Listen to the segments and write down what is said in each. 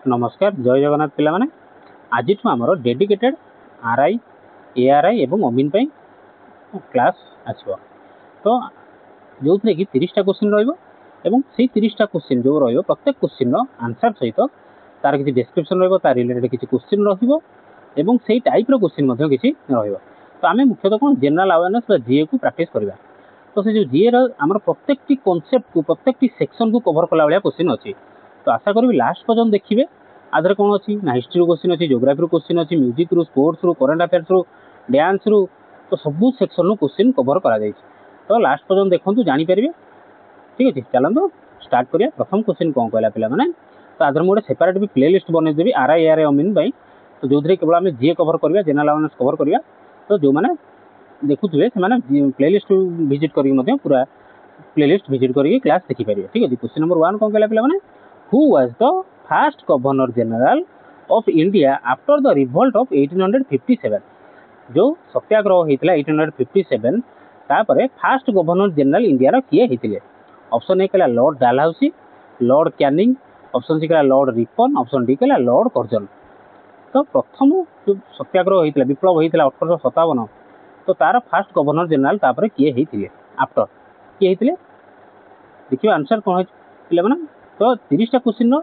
नमस्कार जय जगन्नाथ पिला माने आज आमर डेडिकेटेड आरआई एआरआई एवं अमीन क्लास आसो तो जो थे कि 30टा क्वेश्चन रही 30टा क्वेश्चन जो प्रत्येक क्वेश्चन आंसर सहित तार किसी डिस्क्रिप्शन तार रिलेटेड किसी क्वेश्चन रही टाइप क्वेश्चन किसी तो आम मुख्यतः कौन जनरल अवेयरनेस जीए को प्रैक्टिस करवा तो से जो जीए आम प्रत्येक कॉन्सेप्ट को प्रत्येक सेक्शन को कवर कला भाया क्वेश्चन अच्छी तो आशा करी लास्ट पर्यटन देखिए आधे कौन अच्छी ना हिस्ट्री क्वेश्चन अच्छी जियोग्राफी क्वेश्चन अच्छी म्यूजिक रु स्पोर्ट्स रु करंट अफेयर्स रु डांस रु तो सबू सेक्शन क्वेश्चन कवर करा तो लास्ट पर्यटन देखूँ जानीपर ठीक अच्छे चलते स्टार्ट करिया प्रथम क्वेश्चन कौन कहला पिला माने तो आधर मुझे सेपरेट भी प्ले लिस्ट बनईदेवी आरआई एआरआई अमीन तो जो केवल आम जीए कवर करवा जनरल अवेयरनेस कवर करवा तो जो मैंने देखुए से प्ले लिस्ट विजिट कर पूरा प्ले लिस्ट विजिट करके क्लास देखिपारे ठीक है। क्वेश्चन नंबर 1 कौन कहला पिला माने who was the first governor general of India after the revolt of 1857 जो सत्याग्रह होता 1857 तापर फास्ट गवर्नर जनरल इंडिया रो किए होते ऑप्शन ए कहला lord Dalhousie lord Canning option C कहला लॉर्ड रिपन ऑप्शन डी कहला लॉर्ड कर्जन तो प्रथम जो सत्याग्रह होता विप्लव होता 1857 तो तार फास्ट गवर्नर जनरल तापर किए होते आफ्टर किए होते देखिए आंसर कौन है पे तो 30टा क्वेश्चन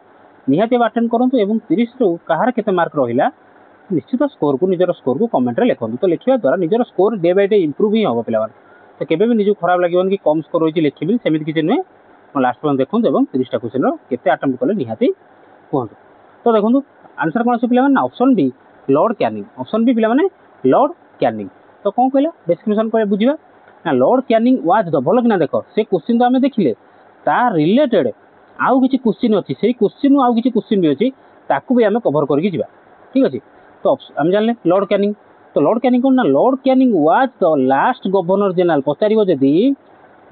निहाती अटेंड करूँ और 30 रु कहार केते मार्क रहा निश्चित स्कोर को निजर स्कोर को कमेंट रे लिखूँ तो लिखा द्वारा निजर score day by day improve ही हम पे तो केवे भी निजक खराब लगे कि कम स्कोर रही लिखी सेमती किसी नुहे लास्ट पर्यटन देखूँ और 30टा क्वेश्चन केते अटेम्प्ट कले निहाती कहतु तो देखो आंसर कौन से पे option B Lord Canning option B पे लॉर्ड कैनिंग तो कौन कहला डिस्क्रिप्शन कर बुझा ना लॉर्ड कैनिंग वाज द भल कि देख से क्वेश्चन तो आम देखिले तार रिलेटेड आउ किसी क्वेश्चन अच्छी से क्वेश्चन आउ किसी क्वेश्चन भी अच्छी ताकू भी आम कवर करके जीवा ठीक अच्छे तो आम जानले लॉर्ड कैनिंग तो लॉर्ड कैनिंग कौन ना lord Canning was the last governor general पचार जदि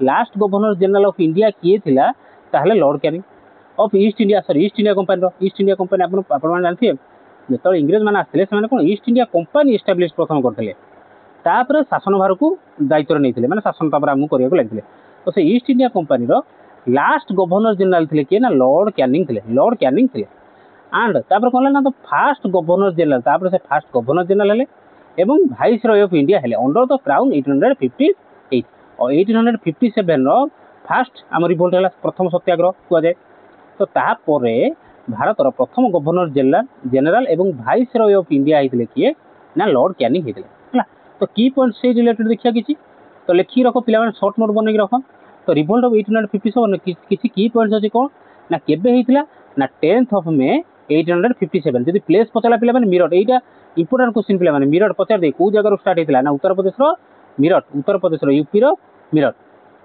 last governor general of India किए थिला ताहले lord Canning of East India sorry East India company आप जानते हैं जो इंग्रेज मैंने आसते कौन ईस्ट इंडिया कंपनी एस्टाब्लीश प्रथम करते तापर शासन भार को दायित्व नहीं मैंने शासन आमको करने लगे तो से east India company last governor general थे किए ना लॉर्ड कैनिंग थे एंड तापर कौन ना तो फास्ट गवर्नर जनरल तापर से फास्ट गवर्नर जनरल है भाइस रॉय ऑफ इंडिया है अंडर द क्राउन 1858 और 1857 फास्ट आम रिवोल्ट है प्रथम सत्याग्रह कहुए तो तापर भारतर प्रथम गवर्नर जनरल एवं भाइस रॉय ऑफ इंडिया होते किए ना लॉर्ड कैनिंग होते तो की पॉइंट से रिलेटेड देखिए किसी तो लिखी रख पे सर्ट नोट बनई रख तो रिवोल्ट ऑफ 1857 किसी की पॉइंट्स अच्छे कौन ना केबे होता ना 10th of May 1857 जब प्लेस पचारा पे मीरठ यहाँ इंपोर्टाट क्वेश्चन पे मीरठ पचार दे कौ जगह स्टार्ट होता ना Uttar Pradesh Meerut Uttar Pradesh UP Meerut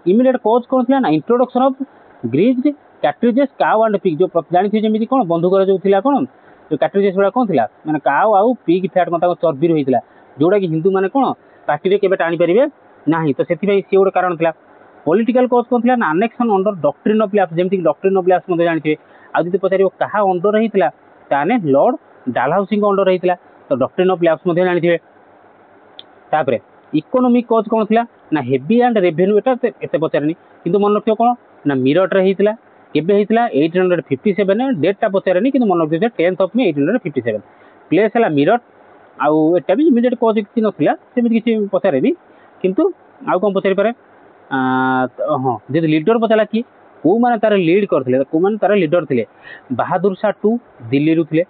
immediate cause कौन था ना introduction of greased cartridges cow and pig जो जानते जमी कौन बंधुकर जो थी कौन जो कैट्रिजेस गुड़ा कौन थी मैंने काउ आउ पिग फैट कौन चर्बी रही है जोटा कि हिंदू मैंने कौन पार्टी में टाणी पारे ना तो से गोटे कारण था पॉलिटिकल कज कौन था annexation under doctrine of lapse जमीक डॉक्ट्रिन ऑफ लैप्स जानते आज जब पचार क्या अंडर होता ताने लॉर्ड डालहाउसी अंडर होता तो डॉक्ट्रिन ऑफ लैप्स जानते तापर इकोनॉमिक कज कौन था ना हेवी एंड रेवेन्यू एत पचारे कि मन रखियो कौन ना मीरठ होता केबे होता 1857 डेटा पचारे कि मन रखिए 10th of May 1857 प्लेस है मीरठ आटा भी इमिडिएट कज किसी नाला सेमती किसी पचारे किंतु आउ कौन पचारि पारे हाँ जब लीडर पचारा कि कौ मैंने तार लीड करते कौ मैंने तार लीडर थे बहादुर शाह टू दिल्ली थे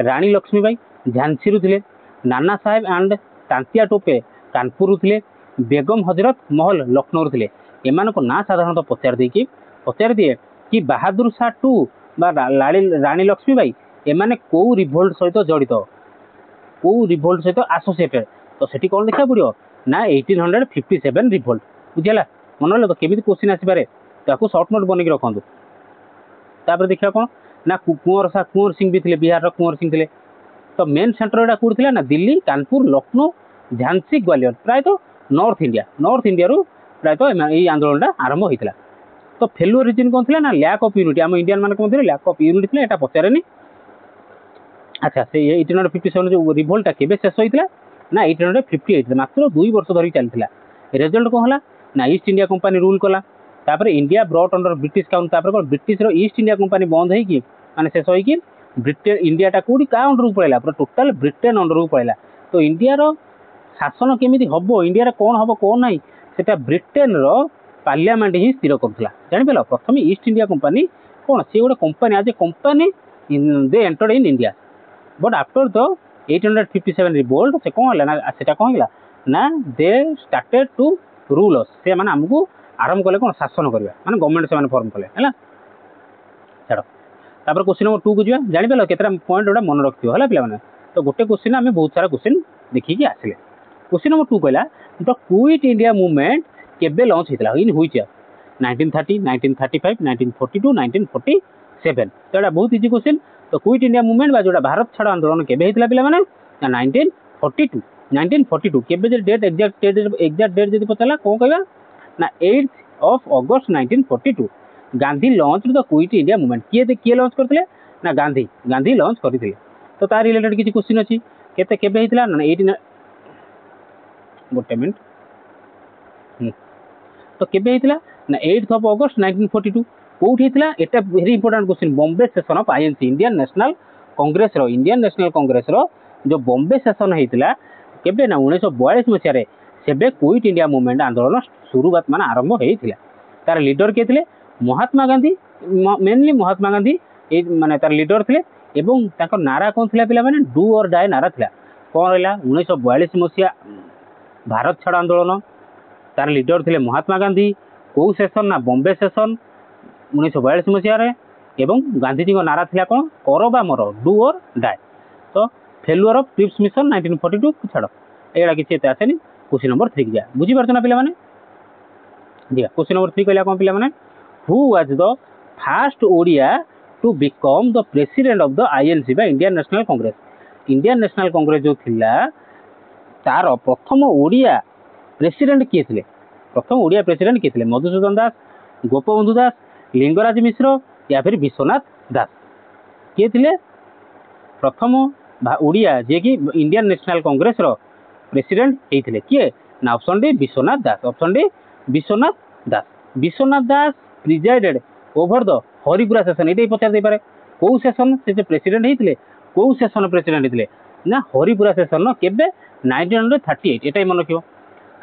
रानी लक्ष्मीबाई झांसी थे नाना साहेब एंड तांतिया टोपे कानपुर थे बेगम हजरत महल लखनऊ थे एम ना साधारणतः पचार दिए कि बहादुर शाह टू रानी लक्ष्मीबाई एमाने कौ रिभोल्ट सहित जड़ित कौ रिभोल्ट सहित आसोसिएटेड तो सेठी कौन देखा पड़ो ना 1857 रिभोल्ट बुझेगा मन तो केमी क्वेश्चन आसपे ताकू सर्ट नोट बनई रखु तापर देखा कौन ना कुंवर सिंह भी थे बिहार कुंवर सिंह थे तो मेन सेंटर यहाँ कौट ना दिल्ली कानपुर लखनऊ झांसी ग्वालियर प्रायतः नॉर्थ इंडिया प्रायतः ये आंदोलन आरंभ होता तो फेलुअर रीजन कौन थी ना लैक ऑफ यूनिटी आम इंडियन मान लैक ऑफ यूनिटी थी पचारे अच्छा से 1857 जो रिवोल्टा केबे शेष होता ना 1858 मात्र 2 वर्ष धरी चलता रिजल्ट कौन है ना ईस्ट इंडिया कंपनी रूल कला तापर India brought under British count तापर कौन ब्रिटिश ईस्ट इंडिया कंपनी बंद होगी माने शेष होगी ब्रिटेन इंडियाटा कौटी क्या अंडर को पड़ेगा पूरा टोटाल ब्रिटेन अंडर को पड़ेगा तो इंडियार शासन केमी हम इंडिया कौन हम कौन ना से ब्रिटेन पार्लियामेंट ही स्थिर करूला जापार प्रथम ईस्ट इंडिया कंपनी कौन सी गोटे कंपनी आज ए company they entered in India but after the 857 revolt से कौन है ना से कौन है ना they started to rule us से माने हमको आरंभ कले कौन शासन करवा माने गवर्नमेंट से फॉर्म कले है छाड़ तापर क्वेश्चन नंबर 2 को जा जानि पालो केतरा पॉइंट गोटा मन रखियो हला पिला माने तो गोटे क्वेश्चन आमे बहुत सारा क्वेश्चन देखिकी आसिले क्वेश्चन नंबर 2 कहला द क्विट इंडिया मूवमेंट केबे लॉन्च हितला इन व्हिच ईयर 1930 1935 1942 1947 तो एटा बहुत इजी क्वेश्चन तो क्विट इंडिया मूवमेंट बा जोटा भारत छाड़ आंदोलन केबे हितला पिला माने 1942 केबे जे डेट एग्जैक्ट डेट जदी पतला कोन कहबा ना 8th of August 1942 Gandhi launch the quit India movement किए लॉन्च करथिले ना गांधी लॉन्च करथिले तो तार रिलेटेड किछि क्वेश्चन अछि केते केबे हितला ना 18 गोटे मिनिट तो केबे हितला ना 8th ऑफ अगस्त 1942 कोठी हितला एटा very important question Bombay session of INC Indian National Congress रो जो बॉम्बे सेशन हितला केबे ना 1942 मसिया रे सेबे क्विट इंडिया मूवमेंट आंदोलन शुरुआत मान आरंभ हेइथिला तार लीडर के थिले महात्मा गांधी मेनली महात्मा गांधी ए माने तार लीडर थिले एवं ताको नारा कोन थिला पिला माने डू और डाई नारा थिला कोन रहला 1942 मसिया भारत छाड़ आंदोलन तार लीडर थिले महात्मा गांधी को सेशन ना बॉम्बे सेशन 1942 मसिया रे एवं गांधी जी को नारा थिला कोन करो बा मरो डू और डाई तो फेलुअर ऑफ क्रिप्स मिशन 1942 छाड़ एड़ा किछि एते आसेनी क्वेश्चन नंबर 3 जा बुझी परछना पिला माने दिया क्वेश्चन नंबर 3 कहला कोन पिला माने who was the first Odia to become the president of the INC बा इंडियन नेशनल कांग्रेस जो थिला तार प्रथम ओडिया प्रेसिडेंट किए थिले मधुसूदन दास गोपबंधु दास लिंगराज मिश्र या फिर विश्वनाथ दास किए थिले प्रथम ओडिया जे कि इंडियन नेशनल कांग्रेस रो प्रेसिडेंट हेइथिले किए ना option D Vishwanath Das presided over the Haripura session एटा पचार दे पारे को सेशन से प्रेसिडेंट हेइथिले को सेशन प्रेसिडेंट हेइथिले ना हरिपुरा सेशन न केबे 1938 एटा मन रखियो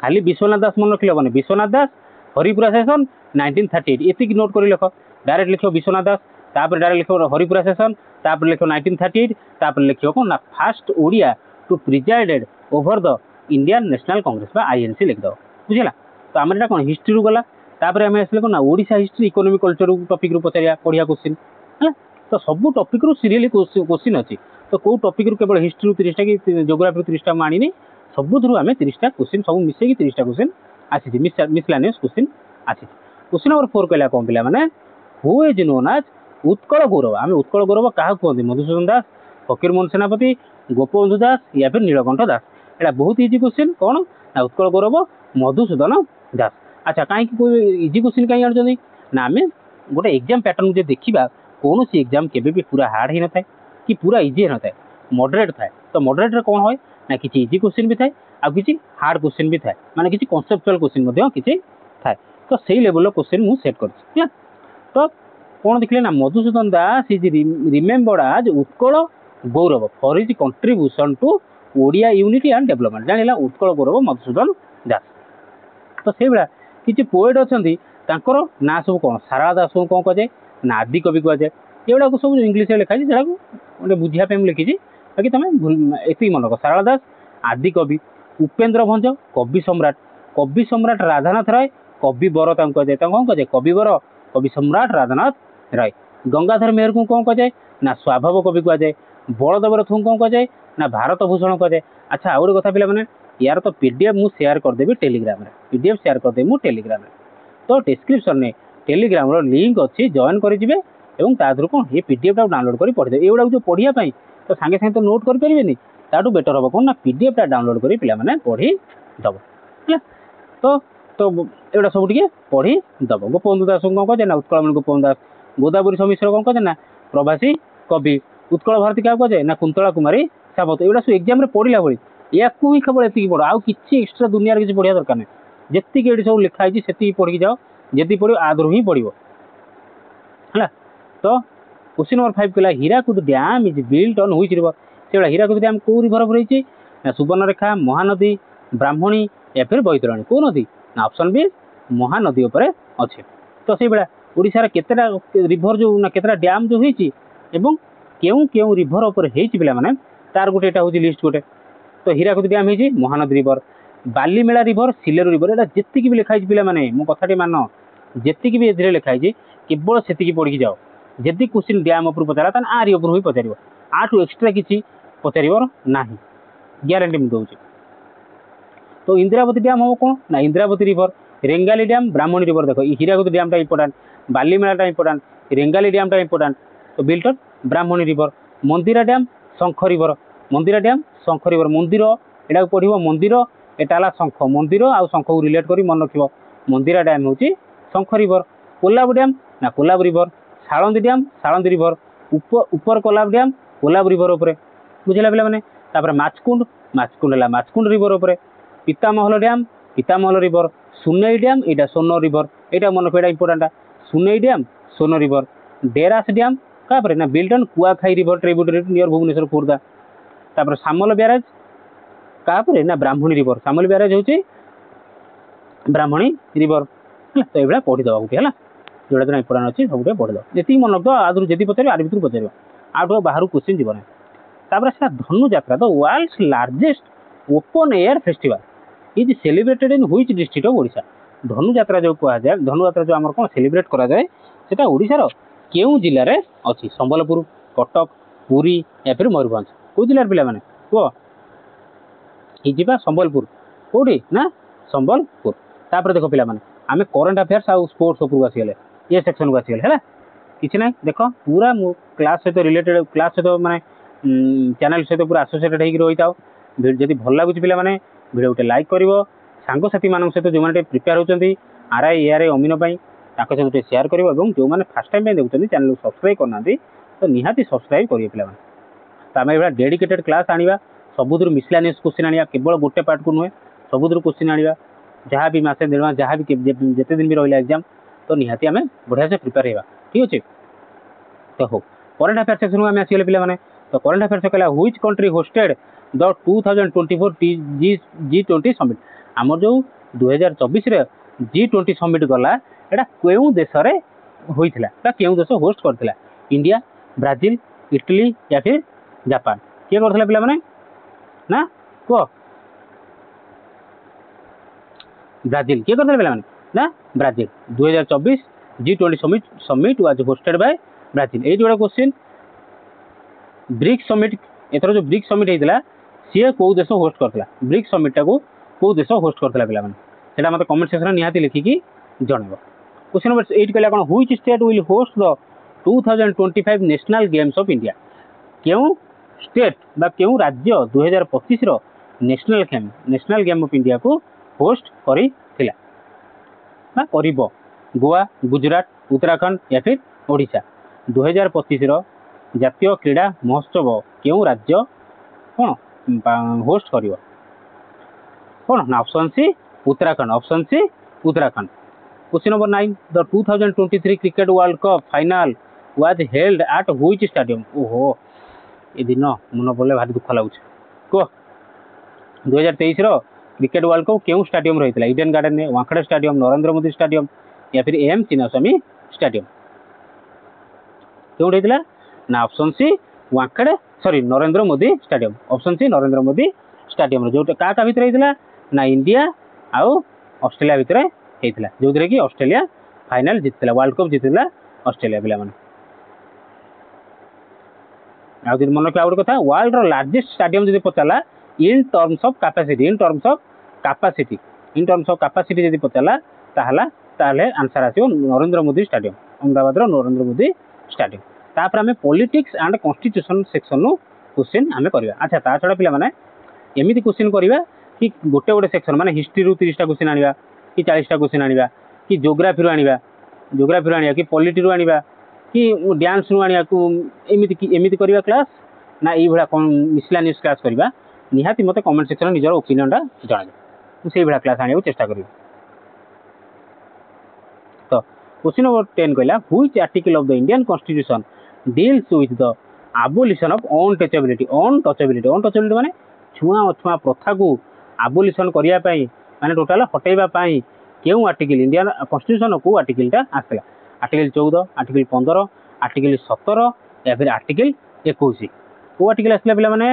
खाली विश्वनाथ दास मन रखिले बने विश्वनाथ दास हरिपुरा सेशन 1938 एतिक नोट करि लिखो डायरेक्ट लिखो विश्वनाथ दास तापर डायरेक्ट लिखो हरिपुरा सेशन तापर लिखो 1938 तापर लिखियो को ना first Odia to presided over the Indian National Congress बा आईएनसी लिख दो बुझिला तो हमर एटा कोन हिस्ट्री रु गला तापर हम आसले कोन ना Odisha history economy culture topic रु पचारिया पढिया क्वेश्चन है तो सब टॉपिक रु सीरियली क्वेश्चन अछि तो को टॉपिक रु केवल हिस्ट्री रु 30 टा कि ज्योग्राफी रु 30 टा मानी नहीं सब थ्रू आम 30 टा क्वेश्चन सब मिसे 30 टा क्वेश्चन आसी मिसलानियस क्वेश्चन आसी क्वेश्चन नंबर 4 कहला कोन पिला माने who is known as Utkal Gaurav आम उत्कल गौरव क्या कहते मधुसूदन दास फकीर मोहन सेनापति गोपबंधु दास या फिर नीलकंठ दास एटा बहुत इजी क्वेश्चन कौन ना उत्कल गौरव मधुसूदन दास अच्छा कहीं कोई इजी क्वेश्चन कहीं आनी ना आम गोटे एग्जाम पैटर्न जो देखा कौन सी एग्जाम केबे भी पूरा हार्ड ही न था कि पूरा इजी न था मॉडरेट था तो मॉडरेट रे कौन होय ना किसी इजी क्वेश्चन भी थाए आ किसी हार्ड क्वेश्चन भी थाए माने किसी कॉन्सेप्चुअल क्वेश्चन मध्य किसी थाए तो सही लेवल रो क्वेश्चन मु सेट करछि तो कौन देखले ना मधुसूदन दास is remembered as Utkal Gaurav for his contribution to Odia unity and development जानिला उत्कल गौरव मधुसूदन दास तो से बेला किसी पोएट अछंती तांकर ना सब कौन सारला दास को कौन कहे ना आदि कवि कहे एगुड़ा सब इंग्लीश लिखा है गोटे बुझा लिखी बाकी तुम एति मन रख सारला दास आदि कवि उपेन्द्र भंज कवि सम्राट राधानाथ राय कवि बर कहे कौन कहे कवि बर कवि सम्राट राधानाथ राय गंगाधर मेहर को कौन कहे ना स्वभाव कवि कहे बलदेव रथ को कौन कहे ना भारत भूषण कहे अच्छा आउ गोटे कथा पिला माने यार तो पीडीएफ मु शेयर करदेवी टेलीग्राम रे पीडीएफ शेयर करदेवी मु टेलीग्राम रे तो डिस्क्रिप्शन में टेलीग्राम रो लिंक अच्छी जॉइन करेंगे और तादू कौन ये पीडीएफ टा डाउनलोड कर पढ़े एगुड़ा जो पढ़िया तो सांगे सांगे तो नोट करें ताठू बेटर हम कौन ना पीडीएफ टा डाउनलोड कर पे पढ़ी दब तो तो एगुड़ा सब पढ़ी दब गोपबंधु दास कौन कहे ना उत्कल गोपबंधु दास गोदावरी समिश्र कौन कहे ना प्रवासी कवि उत्कल भारती क्या कहे ना कुंतला कुमारी सावत एगुड़ा सब एग्जाम पढ़ला भाई या ही खबर एति पढ़ आउ कि एक्सट्रा दुनिया किसी पढ़िया दरकार नहीं जी ये सब लिखाई से पढ़ी जाओ जी पढ़ो आदर ही पढ़ो है तो क्वेश्चन नंबर 5 कहला Hirakud dam is built on which river से हीराकुद डैम को रिवर पर रही ना सुवर्णरेखा महानदी ब्राह्मणी या फिर बैतरणी को नदी ना ऑप्शन बी महानदी उपर अच्छे तो से भाया ओडिशार केतेटा रिवर जो ना केतेटा डैम जो होईची एवं केउ केउ रिवर उपर हेची पिला माने तार गोटे एटा होची लिस्ट गोटे तो हीराकुद डैम हेची Mahanadi river Balimela river Sileru river एटा जेतिकी भी लिखाई पिला माने मो कथाटी मान जेतिकी भी एथिरे लिखाई केवल सेतिकी पढ़ी जाओ जदि क्वेश्चन डैम उपर पचारा तान आरी उपर ही पचारिबो आठू एक्स्ट्रा किछि पचारिबो नाही ग्यारंटी मु दउची तो इंदिरावती डैम हम कौन ना इंदिरावती रिवर रेंगाली डैम ब्राह्मणी रिवर देखो हीराकुद डैम टा important Balimela important Rengali dam टा इंपोर्टेंट तो बिल्टन ब्राह्मणी रिवर मंदिरा डैम शंख रिवर मंदिरा डैम शंख रिवर मंदिर एटा पढ़िबो मंदिर एटा हला शंख मंदिर आ शंख को रिलेट करी मन रखिबो मंदिरा डैम होची शंख रिवर कोलाब डैम ना Kolab river Salandi dam Salandi river ऊपर कोलाब डैम कोलाब रिवर ऊपर बुझिला पिला माने तापर माचकुंड माचकुंड हला माचकुंड रिवर ऊपर Pitamahal dam Pitamahal river Sunei dam एटा सोनो रिवर एटा मन पेडा important Sunei dam Sono river Deras dam कापर ना built on Kuakhai river tributary near Bhubaneswar Khordha तापर सामल ब्यारेज कापर ना ब्राह्मणी रिवर सामल ब्यारेज होची ब्राह्मणी रिवर तो एबला पढ़ी दवा गुटे हला जोड़ा जोड़ा इंपोर्टेंट अच्छी सब पढ़ी दो जी मन रख आदि जी पचार आर भर पचार आठ बाहर क्वेश्चन जीवन तापर से Dhanu Yatra the world's largest open air festival is celebrated in which district of Odisha Dhanu Yatra जो कहा जाए धनु यात्रा जो आमर कौन सेलिब्रेट करा जाए सेटा ओडिशार केउ जिल्ला रे अछि संबलपुर कटक पुरी या फिर मयूरभंज को जिल्ला पिला माने को इजिबा संबलपुर कोडी ना संबलपुर तापर देखो पिला माने आमे करंट अफेयर्स आ स्पोर्ट्स ऊपर आसीगले ये सेक्शन को आसीगले है किसी ना देख पूरा क्लास सहित रिलेटेड क्लास सहित माने चैनल सहित पूरा एसोसिएटेड होगी रही था जदि भल लगुच पिला माने वीडियो गोटे लाइक करिवो सांगसाथी मान सहित जो मैंने प्रिपेयर होती आरआई एआरआई अमीन सहित शेयर कर जो मैंने फास्ट टाइम देखते चैनल को सब्सक्राइब करना तो निहाती सब्सक्राइब करेंगे पिला तो आम ये डेडिकेटेड क्लास आनिबा सबुद मिसलानियस क्वेश्चन आनिबा केवल गोटे पार्ट को नुहे सबुद क्वेश्चन आनिबा जहाँ भी मासे देवा जहाँ भी जिते दिन भी रहा एग्जाम तो निहाती आम बढ़िया से प्रिपेयर होगा ठीक अच्छे तो हो करंट अफेयर सेक्शन में आसीगले पिला माने तो करंट अफेयर कहला which country hosted the 2024 G20 summit आमर जो 2024 रे G20 समिट गला एटा केउ देश रे होइथिला ता केउ देश होस्ट करथिला इंडिया ब्राजील इटली या फिर जापान के करथिला पिला माने ना को ब्राजील के करथिला पिला माने ना Brazil 2024 G20 summit was hosted by Brazil ए जोड़ा क्वेश्चन ब्रिक्स समिट एथर जो ब्रिक्स समिट हेतिला सी को देश होस्ट करथिला ब्रिक्स समिट टा को देश होस्ट करथिला पिला माने सेटा मते कमेंट सेक्शन निहाती लिखिकी जणाइबो क्वेश्चन नंबर 8 कहला कोन which state will host the 2025 national games of India केउ स्टेट बा केउ राज्य 2025 रो नेशनल गेम ऑफ इंडिया को होस्ट करी थिला बा करिबो गोवा गुजरात उत्तराखंड या फिर ओडिशा 2025 रो जातीय क्रीड़ा महोत्सव केउ राज्य कौन होस्ट करिवो कौन ना option C Uttarakhand question number 9 the 2023 cricket world cup final was held at which stadium ओहो ए दिन मन पड़े भारी दुख लगुच को 2023 रो क्रिकेट वर्ल्ड कप केउ स्टेडियम रहितला ईडन गार्डन में वांखड़े स्टेडियम नरेंद्र मोदी स्टेडियम या फिर एम चिन्नास्वामी स्टेडियम क्यों रहितला ना option C Wankhede sorry Narendra Modi stadium option C Narendra Modi stadium जो का भितर होता ना इंडिया आउ ऑस्ट्रेलिया भितर होता जो कि ऑस्ट्रेलिया फाइनल जीतला वर्ल्ड कप जीतला ऑस्ट्रेलिया पिला माने आ मन रखा गोटे कथा वर्ल्ड रो लार्जेस्ट स्टेडियम जब पचारा इन टर्म्स ऑफ कैपेसिटी जब पचारा ताहले आंसर आसो नरेंद्र मोदी स्टेडियम अहमदाबाद नरेंद्र मोदी स्टेडियम तापर आम politics and constitution section question आम करवा अच्छा ता छड़ा पिला माने एमिति क्वेश्चन करवा कि गोटे गोटे सेक्शन माने हिस्ट्री रु 30टा क्वेश्चन आनिबा कि 40टा क्वेश्चन आनिबा कि ज्योग्राफी रु आनिबा कि पॉलिटी रु आनिबा कि डांस रु आनिबा को एमिति करवा क्लास ना एई भला मिसलानियस क्लास करवा निहाती मते कमेंट सेक्शन निजर ओपिनियन टा जणाइबे से भला क्लास आनिबा चेष्टा करिबे तो क्वेश्चन नंबर 10 कहला which article of the Indian constitution deals with the abolition of untouchability. Untouchability माने छुआ अछुआ प्रथा को abolition करिया पई माने टोटल हटेबा पई केउ आर्टिकल इंडियन कॉन्स्टिट्यूशन को आर्टिकल टा आसला आर्टिकल 14 आर्टिकल 15 आर्टिकल 17 या फिर आर्टिकल 21 को आर्टिकल आसला पिला माने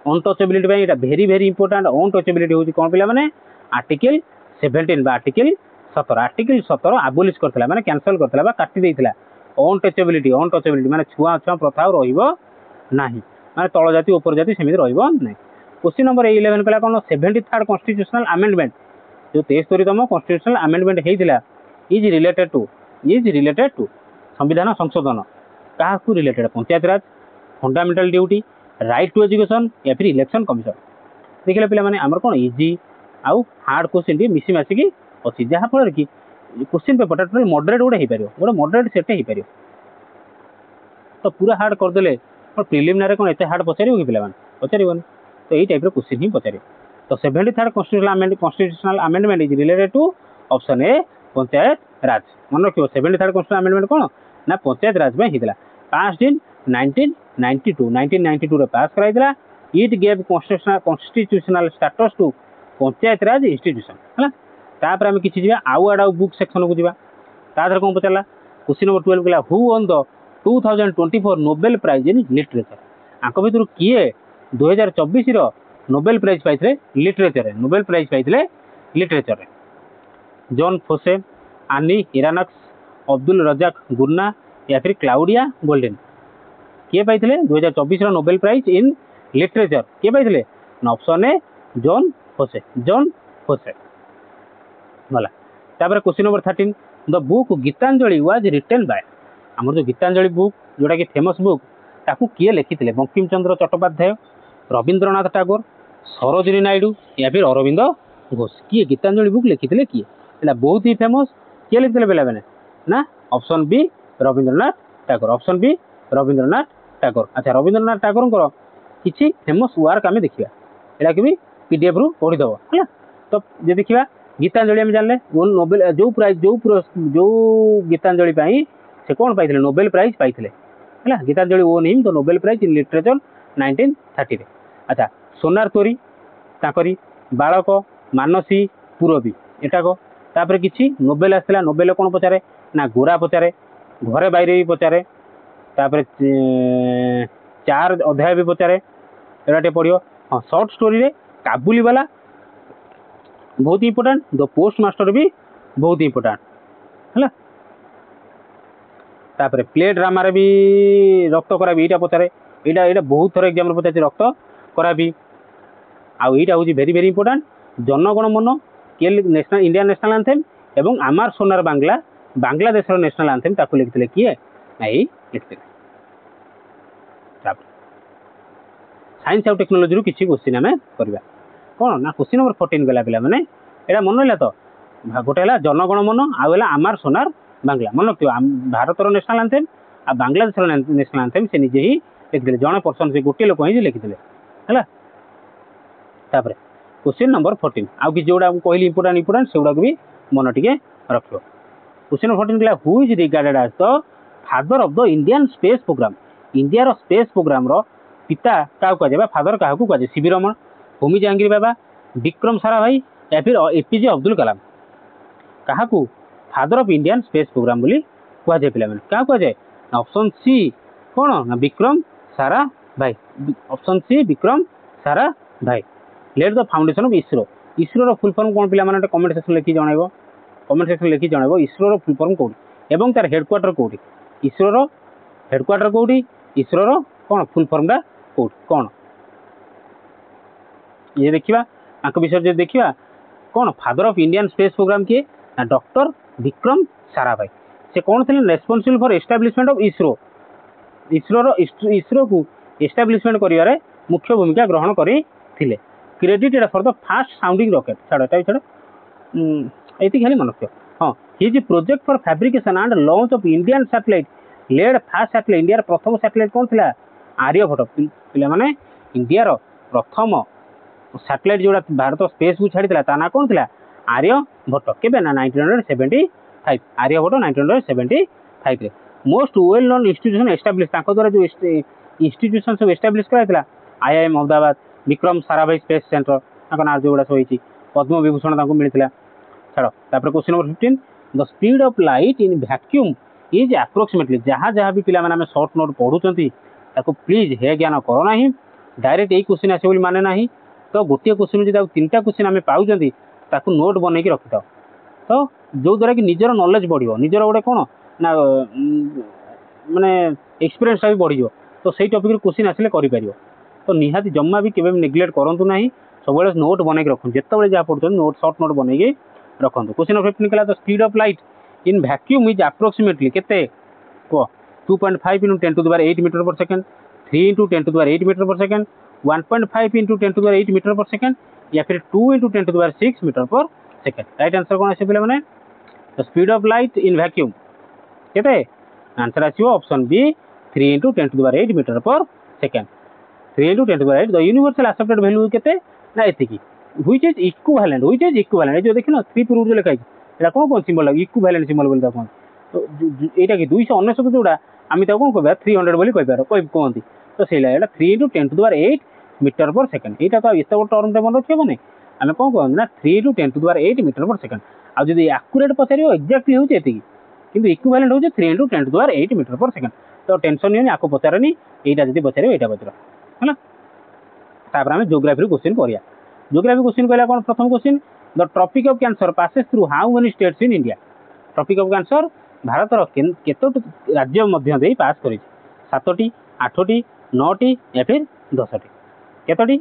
अनटचेबिलिटी पई एटा वेरी वेरी इंपोर्टेंट अनटचेबिलिटी होची कोन पिला माने आर्टिकल 17 बा आर्टिकल 17 आबोलिश करथला माने कैंसिल करथला बा काटी देइथला अनटचेबिलिटी माने छुआ छुआ प्रथा रहिबो नाही माने तळ जाति ऊपर जाति सेमिति रहिबो नाही क्वेश्चन नंबर 11 कला कोन 73rd कॉन्स्टिट्यूशनल अमेंडमेंट जो 73तम कॉन्स्टिट्यूशनल अमेंडमेंट हेइथिला इज रिलेटेड टू संविधान संशोधन कहा को related panchayat raj fundamental duty right to education या फिर इलेक्शन कमिशन देखिले पिला माने हमर कोन इजी आउ हार्ड क्वेश्चन डी मिसी मासी की अछि जहा फल कि क्वेश्चन पेपर टोटल मॉडरेट गोटे हो मॉडरेट सेट हो तो पूरा हार्ड कर देले और प्रिलिमिनरी कोन एते हार्ड पचारियो कि पिला माने पचारियोनी तो एई टाइप रो क्वेश्चन ही पचारियो तो 73rd constitutional amendment is related to option A panchayat raj मन रखियो 73rd कॉन्स्टिट्यूशनल अमेंडमेंट कोन ना पंचायत राज में हितला पास्ड इन 1992 रे पास कराइतला it gave constitutional status to panchayat raj institution हला तापर हम किछि जिबा आउ बुक सेक्शन को जिबा तादर कोन पचला क्वेश्चन नंबर 12 कला who won the 2024 Nobel prize in literature आंक भितर किए 2024 रो नोबेल प्राइज पाइथिले लिटरेचर रे जॉन फोसे आनी इरानक्स अब्दुल रजाक गुर्ना या फिर क्लाउडिया गोल्डन किए पाइथिले 2024 रो नोबेल प्राइज इन लिटरेचर किए पाइथिले ऑप्शन ए जॉन फोसे भला तापर question number 13 the book Gitanjali was written by हमर जो गीतांजलि बुक जोटा कि फेमस बुक ताकू किए लिखिथिले बंकिम चंद्र चट्टोपाध्याय रविंद्रनाथ टैगोर सरोजिनी नायडू या फिर अरविंद घोष किए गीतांजलि बुक लिखिथिले किए एटा बहुत ही फेमस किए लिखिथिले बेला बेने ना ऑप्शन बी रविंद्रनाथ टैगोर अच्छा रविंद्रनाथ टैगोर किछि फेमस वर्क आमे देखिबा एटा कि पीडीएफ रु पढि दबो हला तो जे देखिबा गीतांजलि हम जानले वो नोबेल जो गीतांजलि पाई से कोन पाइथिले नोबेल प्राइज पाइथिले हला गीतांजलि वो नेम the Nobel prize in literature 1930 रे अच्छा सोनार तोरी ताकरी बालक मानसी पूरबी एटा को तापर किछि नोबेल आसला नोबेल कोन पचारे ना गोरा पचारे घरे बाहर भी पचारे तापर 4 अध्याय भी पचारे एटाटे पढ़ियो हां शॉर्ट स्टोरी रे काबुली वाला बहुत इंपोर्टेंट द पोस्ट मास्टर भी बहुत इंपोर्टेंट हला तापर प्ले ड्रामा रे भी रक्त करा भी एटा पचारे एटा बहुत थोर एग्जाम रे पचाचे रक्त करा भी आउ एटा होजी वेरी वेरी इंपोर्टेंट जनगण मन के नेशनल इंडियन नेशनल एंथेम एवं आमार सोनार बांग्लादेश रो नेशनल एंथेम ताकू लिखिथिले किए नाही लिखिथिले साइंस और टेक्नोलॉजी रो किछि क्वेश्चन हमें करबा कोन ना क्वेश्चन नंबर 14 गला पिला माने एटा मन रहला तो गोटे हला जनगण मन आउ हला आमार सोनार बांग्ला मन रखियो भारत रो नेशनल एंथेम आ बांग्लादेश रो नेशनल एंथेम से निजे ही लिखिथिले जने पर्सन से गोटे लोक ही लिखिथिले हला तापर क्वेश्चन नंबर 14 आउ कि जोडा कहली इंपोर्टेंट सेउडा को भी मन टिके रखियो क्वेश्चन नंबर 14 गला who is regarded as the father of the Indian space program India रो स्पेस प्रोग्राम रो पिता का कहबा फादर का को कहजे सीवी रमन होमी जहांगीर बाबा विक्रम साराभाई या फिर एपीजे अब्दुल कलाम कहा को father of Indian space program बोली कहजे पिला माने का कहजे ऑप्शन सी कोन ना Vikram Sarabhai option C Vikram Sarabhai let the foundation of ISRO रो फुल फॉर्म कोन पिला माने कमेंट सेक्शन लिखि जणाइबो इसरो रो फुल फॉर्म कोड एवं तार हेडक्वार्टर कोडी इसरो रो हेडक्वार्टर कोडी इसरो रो कोन फुल फॉर्म दा कोड कोन ये देखिबा आंक विषय जे देखिबा कोन father of Indian space program के ना डॉक्टर विक्रम साराभाई से कोन थिले responsible for establishment of ISRO को एस्टैब्लिशमेंट करिवारे मुख्य भूमिका ग्रहण करि थिले credited for the first sounding rocket छाड़ एति खाली मन रखियो हां his project for fabrication and launch of Indian satellite led first satellite India प्रथम सैटेलाइट कोन थिला आर्यभट्ट पिला माने इंडिया रो प्रथम सैटेलाइट जोड़ा भारत स्पेस को छाड़ी ता ना कौन थिला आर्यभट्ट केबे ना 1975 आर्यभट्ट 1975 रे most well known institution establish द्वारा जो इंस्टीट्यूशन सब एस्टाब्लिश कराइला IIM Ahmedabad Vikram Sarabhai space centre ना जो गुड़ा सब होती पद्म विभूषण मिलता छाड़ तापर question number 15 the speed of light in vacuum is approximately जहाँ जहाँ भी पिला माने शॉर्ट नोट पढ़ुंट प्लीज हे ज्ञान कर ना डायरेक्ट यही क्वेश्चन आसे माने ना तो गोटे क्वेश्चन जो 3टा क्वेश्चन आम पाँच नोट बनई रखी था तो जो द्वारा कि निजर नॉलेज बढ़ियो निजर गोटे कौन ना माने एक्सपीरियंस भी बढ़ियो तो सही टॉपिक क्वेश्चन आसिले करिपारियो तो निहाती जम्मा भी केबे नेग्लेक्ट करंतु नाही सब नोट बनई रखु जिते जहाँ पढ़ुं नोट शॉर्ट नोट बनई रखु क्वेश्चन नंबर 15 कहला the speed of light in vacuum is approximately केते को 2.5 into 10 to the power 8 meter per second 3 into 10 to the power 8 meter per second 1.5 into 10 to the power 8 meter per second या फिर 2 into 10 to the power 6 meter per second right answer कौन आसे पिला माने the speed of light in vacuum केते answer आसीबो option B 3 into 10 to the power 8 meter per second 3 into 10 to the power 8 the universal accepted value केते ना एतिकी which is equivalent जो देखिनो 3 पूर्व जो लिखा है एटा कोन सिंबल लाग इक्विवेलेंट सिंबल बोल दा कोन तो एटा कि 299 जोड़ा आम कौन कह 300 बोली कहती तो से 3 into 10 to the power 8 metre पर सेकेंड यहाँ तो एत बड़ टर्म मन रखे ना आम कौन कहते ना 3 into 10 to the power 8 metre पर सेकेंड आज आकुरेट पचार एक्जाक्टली होती कि इक्विवेलेंट हो 3 into 10 to the power 8 metre पर सेकेंड तो टेंशन नहीं आपको पचारनी यहाँ जब पचार यहाँ पचार है तापर आम जोग्राफी क्वेश्चन करा जोग्राफी क्वेश्चन कहला कौन प्रथम question the tropic of Cancer passes through how many states in India tropic of Cancer भारतर केतोटी राज्य मध्य दे पास करी 7टी 8टी 9टी या फिर 10टी केतोटी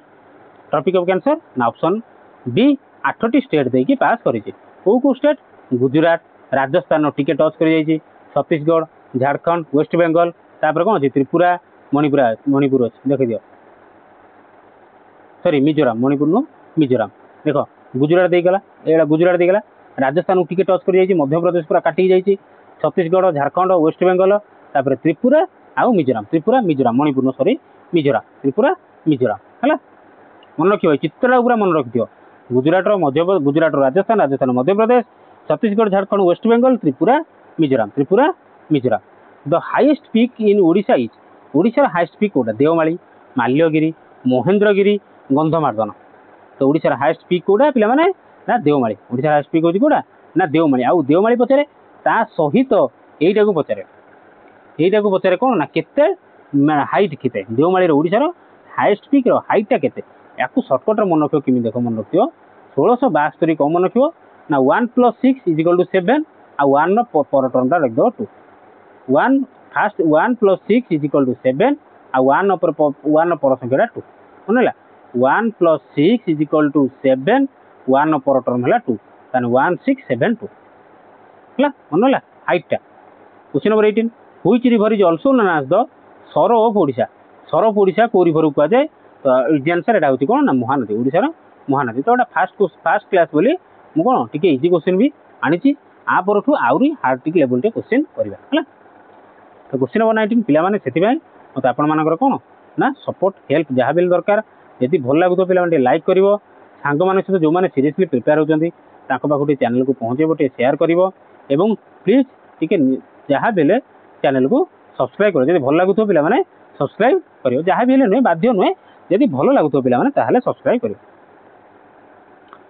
ट्रॉपिक ऑफ कैंसर ना ऑप्शन बी 8टी स्टेट देकी पास करी को स्टेट गुजरात राजस्थान टिके टच कर छत्तीसगढ़ झारखंड वेस्ट बेंगल तापर कौन अच्छी त्रिपुरा मणिपुर अच्छे देख दियो सॉरी मिजोराम मणिपुर नु मिजोराम देख गुजरात देगला एड़ा गुजरात देगला राजस्थान टिके टच कर मध्य प्रदेश पूरा काटिक जाइए छत्तीसगढ़ झारखंड वेस्ट बेंगल तापर त्रिपुरा आउ मिजोराम मणिपुर सॉरी मिजोराम त्रिपुरा मिजोराम है मन रखियो चित्रटा पूरा मन रखियो Gujarat Rajasthan Madhya Pradesh Chhattisgarh Jharkhand West Bengal Tripura Mizoram the highest peak in Odisha is ओडिशार हाईएस्ट पीक कोटा देवमाली माल्यगिरी महेंद्रगिरी गंधमार्दन तो ओडिशार हाईएस्ट पीक कोटा पिला माने ना देवमाली ओडिशार हाईएस्ट पीक होची कोटा ना देवमाली आउ देवमाली पछरे ता सहित एटा को पचारे कौन ना केते हाइट केते देवमाली ओडिशार हाईएस्ट पीक रो हाइटा केते याकू शॉर्टकट मन रखियो किमि देखो मन रखियो 1672 को मन रखियो ना 1 + 6 = 7 आ 1 नो पर टर्मटा रख दो 2 1 फास्ट 1 + 6 = 7 आ 1 नो पर संख्याटा 2 मनला 1 + 6 = 7 1 नो पर टर्म हला 2 ताने 1672 हला मनला हाइटटा question number 18 which river is also known as the sorrow of Odisha को रिवर को जाए तो इजी आंसर एटा होची कोन ना महानदी ओडिशा रो महानदी तो एटा फास्ट क्लास बोली मु कोन टिके इजी क्वेश्चन भी आनिची आ परठू आउरी हार्ड टिक लेवल टे क्वेश्चन करबा हला तो क्वेश्चन नंबर 19 पिला माने सेति भाई मते आपण मानकर कोन ना सपोर्ट हेल्प जहाँ भी दरकार यदि भल लागुतो पिला माने लाइक करिवो सांग माने सहित जो माने सीरियसली प्रिपेयर होचंदी ताको पाखुटी चैनल को पहुंचेबो टे शेयर करिवो एवं प्लीज टिके जहाँ बेले चैनल को सब्सक्राइब करो यदि भल लागुतो पिला माने सब्सक्राइब करियो जहाँ भी नुहे बाध्य नुहे यदि भल लागुतो पिला माने ताहाले सब्सक्राइब करियो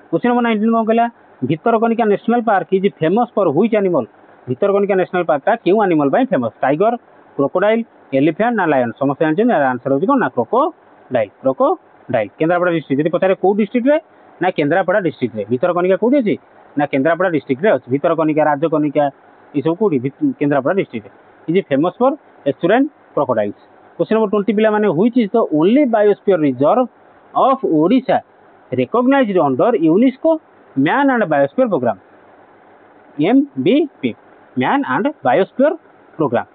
क्वेश्चन नंबर 19 कौन कहला Bhitarkanika national park is famous for which animal Bhitarkanika national park ता क्यों animal by famous tiger crocodile elephant ना लायन समस्त जानछन आंसर होची कोन ना क्रोकोडाइल केंद्रापड़ा डिस्ट्रिक्ट यदि पचारे को डिस्ट्रिक्ट रे ना केंद्रापड़ा डिस्ट्रिक्ट रे भितरकनिका कोठी अछि ना केंद्रापड़ा डिस्ट्रिक्ट रे अछि भितरकनिका राजकनिका ई सब कोठी केंद्रापड़ा डिस्ट्रिक्ट रे is famous for estuarine crocodiles question number 20 पिला माने which is the only biosphere reserve of Odisha recognized under UNESCO Man and Biosphere Program MBP Man and Biosphere Program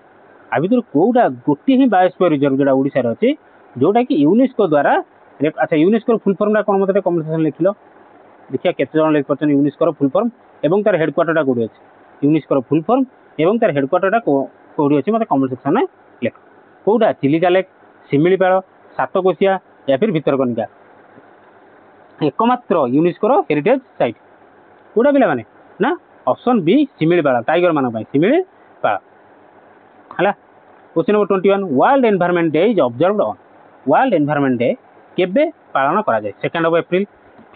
आ भीतर कोटा गोटे ही बायोस्फीयर रिजर्व जोड़ा ओडिशा रे अछि जोटा कि यूनेस्को द्वारा अच्छा यूनेस्को फुल फॉर्म रा कोन मते कमेंट सेक्शन लिखिलो देखिया केते जण लिख परछन यूनेस्को रो फुल फॉर्म एवं तार हेडक्वार्टर टा कोडी अछि यूनेस्को रो फुल फॉर्म एवं तार हेडक्वार्टर टा कोडी अछि मते कमेंट सेक्शन में लिख कोटा चिलिका लेक सिमिलीपाଳ सातकोशिया या फिर भितरकनिका एकमात्र यूनेस्को रो हेरिटेज साइट कोडा पिला माने ना ऑप्शन बी सिमिलीपाଳ टाइगर मान पई सिमिलीपाଳ है। Question number 21 world environment day is observed on. World environment day केबे पालन करा जाए? 2 एप्रिल,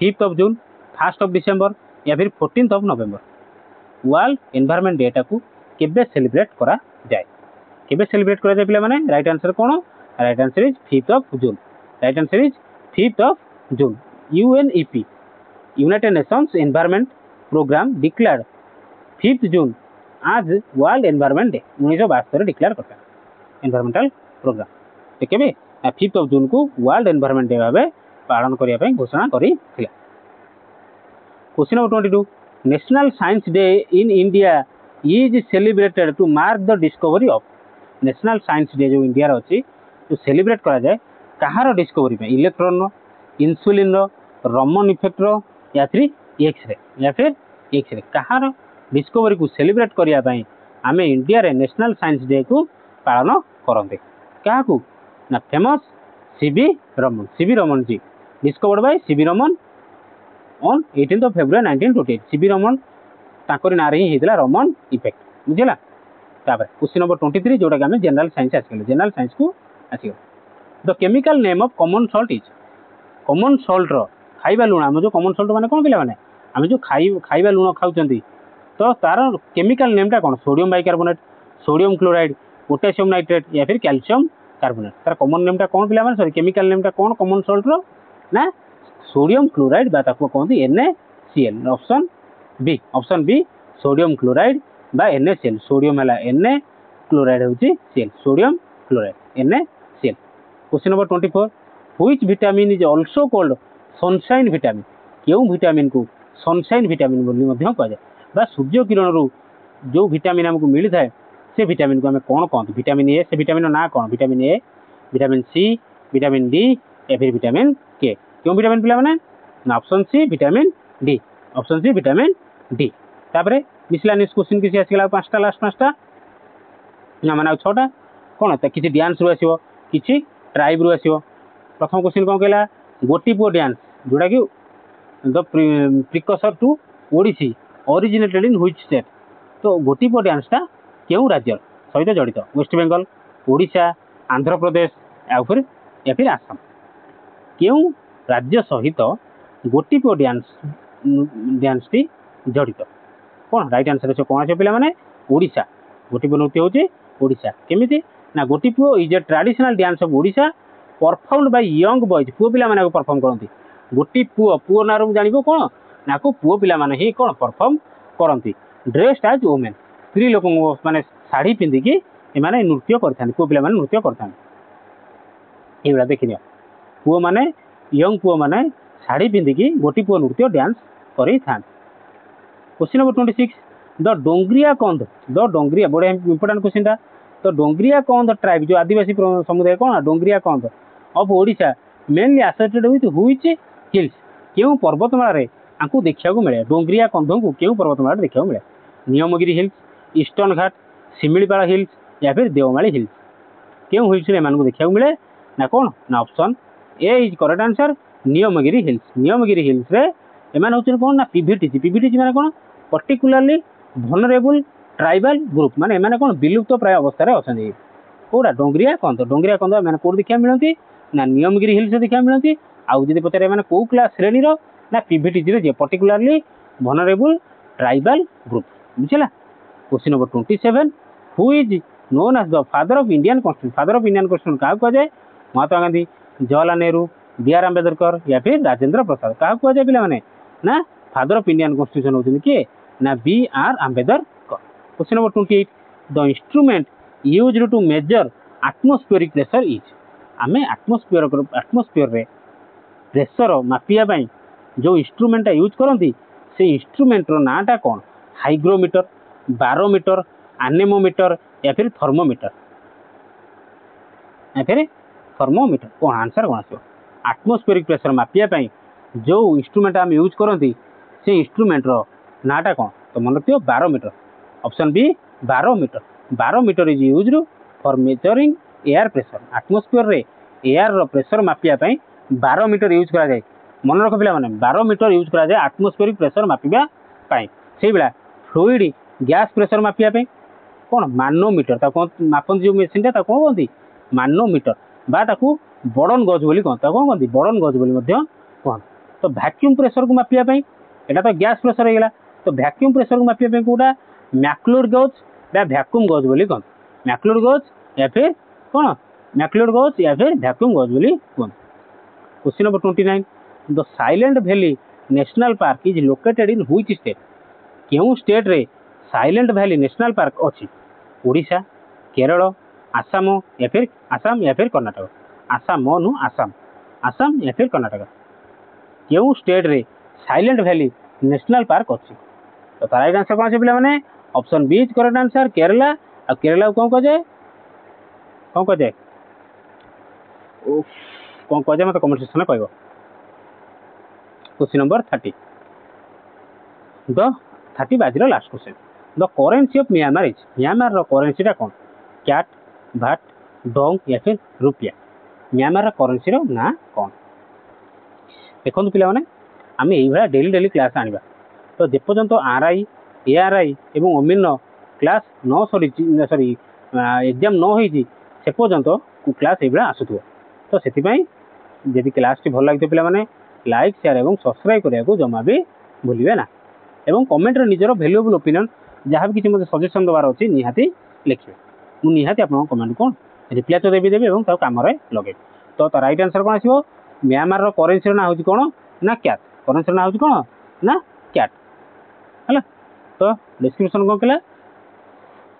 5 जून, 1 डिसेम्बर या फिर 14 नवेम्बर। वर्ल्ड एनवायरनमेंट डे टाकू केबे सेलिब्रेट करा जाए? केबे सेलिब्रेट करा जाए पिला माने? राइट आंसर कोन? Right answer is 5 June. Right answer is 5 June. UNEP United Nations Environment Programme declared 5 June as world environment day 1972 declare करता एनवायरमेंटल प्रोग्राम। तो केबे 5 जून को वर्ल्ड एनवायरनमेंट डे भाबे पालन करिया पई घोषणा करी थिला। Question number 22 national science day in India is celebrated to mark the discovery of. National science day जो इंडिया रो अछि तो सेलिब्रेट करा जाए कहार डिस्कवरी पे? इलेक्ट्रॉन रो, इंसुलिन रो, रमन इफेक्ट रो या फिर एक्सरे कहार डिस्कवरी को सेलिब्रेट करिया पई आमे इंडिया रे नेशनल साइंस डे को पालन करते? क्या ना famous CV Raman ji discovered by CV Raman on 18 February 1928। CV Raman ताकरी ना रे ही रमन इफेक्ट बुझला। क्वेश्चन नंबर 23 जोटा कि जनरल साइंस आसिगले। जनरल साइंस को आसिगले the chemical name of common salt is. Common salt रो खाइबा लुण आम जो कॉमन सॉल्ट माने कोन पिला माने आम जो खाइबा लुण खाउचंती तो तार केमिकल नेमटा कौन? Sodium bicarbonate, sodium chloride, potassium nitrate या फिर कैल्शियम कार्बोनेट। तार कॉमन नेमटा कौन पिला माने? सॉरी केमिकल नेमटा कौन कॉमन सॉल्ट रो? ना सोडियम क्लोराइड बा ताको कहते NaCl। Option B sodium chloride बा NaCl। सोडियम है Na, क्लोराइड होची Cl, sodium chloride NaCl। Question number 24 which vitamin is also called sunshine vitamin. केउ विटामिन को सनशाइन विटामिन बोली मध्य कहा जाए बा सूर्य किरण रु जो विटामिन हमको मिली थाए से विटामिन को हमें कौन कहते? विटामिन ए से विटामिन ना कौन? Vitamin A, vitamin C, vitamin D या फिर विटामिन के। क्यों विटामिन पिला माने? Option C vitamin D. Option C vitamin D. तापरे मिसलानियस क्वेश्चन किसी आसीगला पांचटा लास्ट पांचटा ना माने 6टा कोन त किछि डांस रु आसीबो किछि ट्राइब रु आसीबो। प्रथम क्वेश्चन कोन कहला? गोटीपुओ डांस जोडा कि the precursor to Odissi originated in which state. तो गोटीपुओ डांसटा केउ राज्य सहित जड़ित? वेस्ट बेंगल, ओडिशा, आंध्र प्रदेश या फिर आसाम। केउ राज्य सहित गोटीपुओ डांस टी जड़ित? कौन राइट आंसर अच्छे कौन पे मैंने? ओडिशा। गोटीपुओ नृत्य हूँ ओडिशा। केमिति ना Gotipua is a traditional dance of Odisha performed by young boys. पुओ पिला माने परफॉर्म करती। गोटीपुओ पुओ ना जानिबो कौन ना को पुओ पिला माने ही कौन परफॉर्म करती ड्रेस्ड एज वुमेन। स्त्री लोक माने शाढ़ी पिंधिकी एमाने नृत्य करथान। पुओ पिला माने नृत्य करथान। एइबा देखिनियो पुओ माने यंग पुओ माने शाढ़ी पिंधिकी गोटीपुओ नृत्य डांस करै थान। क्वेश्चन नंबर 26 द डोंगरिया कंध। द डोंगरिया बड़ा इंपोर्टेंट क्वेश्चन था। तो डोंगरिया कंध ट्राइब जो आदिवासी समुदाय कौन? डोंगरिया कंध of Odisha mainly associated with which hills. केउ पर्वतमाला रे आंकु देखिया को मिले? डोंगरिया कंध को केउ पर्वतमाला देखिया को मिले? नियमगिरी हिल्स, ईस्टर्न घाट, शिमिलीपाल हिल्स या फिर देवमाली हिल्स। केउ हिल्स रे मानकु देखिया को मिले ना कौन? ना option A is correct answer Niyamgiri hills. Niyamgiri hills रे एमान होचन कौन? ना पीवीटीजी। पीवीटीजी माने कौन? पर्टिकुलरली vulnerable ट्राइबल ग्रुप माने एमाने कौन? विलुप्त प्राय अवस्था रे अछन। कोडा डोंगरिया कंध। डोंगरिया कंध माने कोड देखिया मिलंती ना नियमगिरी हिल्स देखिया मिलंती। आउ जदि पचारे माने को क्लास श्रेणी रो ना पीवीटीजी रे जे पर्टिकुलरली vulnerable ट्राइबल ग्रुप बुझला। Question number 27 who is known as the father of Indian constitution. Father of Indian constitution का कहा जाए? महात्मा गांधी, जवाहरलाल नेहरू, बी.आर. अम्बेडकर या फिर राजेंद्र प्रसाद। क्या कहा जाए पिला माने? ना फादर ऑफ इंडियन कॉन्स्टिट्यूशन होचन के ना B R. Ambedkar. Question number 28 the instrument used to measure atmospheric pressure is. आमे एटमॉस्फेयर रे प्रेशर मापिया पई जो इंस्ट्रूमेंट यूज करंती से इंस्ट्रूमेंट रो नाटा कौन? हाइग्रोमीटर, बारोमीटर, एनेमोमीटर या फिर थर्मोमीटर। या फिर थर्मोमीटर कौन आंसर कौन आसो? एटमॉस्फेरिक प्रेशर मापिया पई जो इंस्ट्रूमेंट हम यूज करंती से इंस्ट्रूमेंट रो नाटा कौन? तो मन रखियो barometer. Option B barometer. Barometer is used for measuring air pressure. Atmosphere रे एयर रो प्रेशर मापिया पई बारोमीटर यूज करा जाय। मन रख पिला माने बारोमीटर यूज करा जाय एटमॉस्फेरिक प्रेशर मापिबा पई। सेई बेला फ्लूइड गैस प्रेशर मापिया पई कौन मानोमीटर मापन जो मेसीनटा कौन कहती मानोमीटर बा बड़न गज बोली कहता कौन कहती बड़न गज बोली कहते। तो वैक्यूम प्रेशर को मापिया यहाँ तो गैस प्रेशर होगा तो वैक्यूम प्रेशर को मापिया कौटा मैक्लोड गज या वैक्यूम गज बोली कहते मैक्लोड गज या फिर कौन मैक्लोड गज या फिर वैक्यूम गज बोली कहते। Question number 29 the silent valley national park is located in which state केउ स्टेट रे साइलेंट वैली नेशनल पार्क अच्छी ओडिशा केरल आसाम या फिर कर्नाटक आसाम नु आसाम या फिर कर्नाटक केउ स्टेट रे साइलेंट वैली नेशनल पार्क अच्छी। तो तार राइट आंसर कौन से पे option B is correct answer Kerala और केरला कौन कह जाए कौन कह जाए मतलब कमेंट सेक्शन में कह। क्वेश्चन नंबर 30 द 30 बाजी last question the currency of Myanmar is Myanmar currency कौन कैट भाट डोंग या फिर रुपया म्यांमार करेन्सी ना कौन देखो पे आम ये डेली डेली क्लास आने तो जेपर्यंत आरआई एआरआई एवं अमीन क्लास न सरी सरी एग्जाम न होती से पर्यंत क्लास ये आसुव तो से जब क्लास टी भल लगे पे लाइक शेयर और सब्सक्राइब करने को जमा भी भूलिए ना एवं कमेंट निजर वैल्यूएबल ओपिनियन जहाँ भी किसी मतलब सजेसन देवार अच्छी निहाती लिखे मुझे निहाती आप कमेंट कौन रिप्लाई तो देवी और कम लगे। तो राइट आंसर कौन आसो म्यांमार करेन्सी ना हूँ कौन ना कैट करेन्सी ना हूँ कौन ना कैट है। तो डिस्क्रिप्शन कौन कहला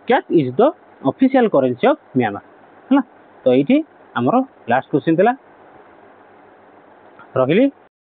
kyat is the official currency of Myanmar है। तो ये आमर लास्ट क्वेश्चन थी रही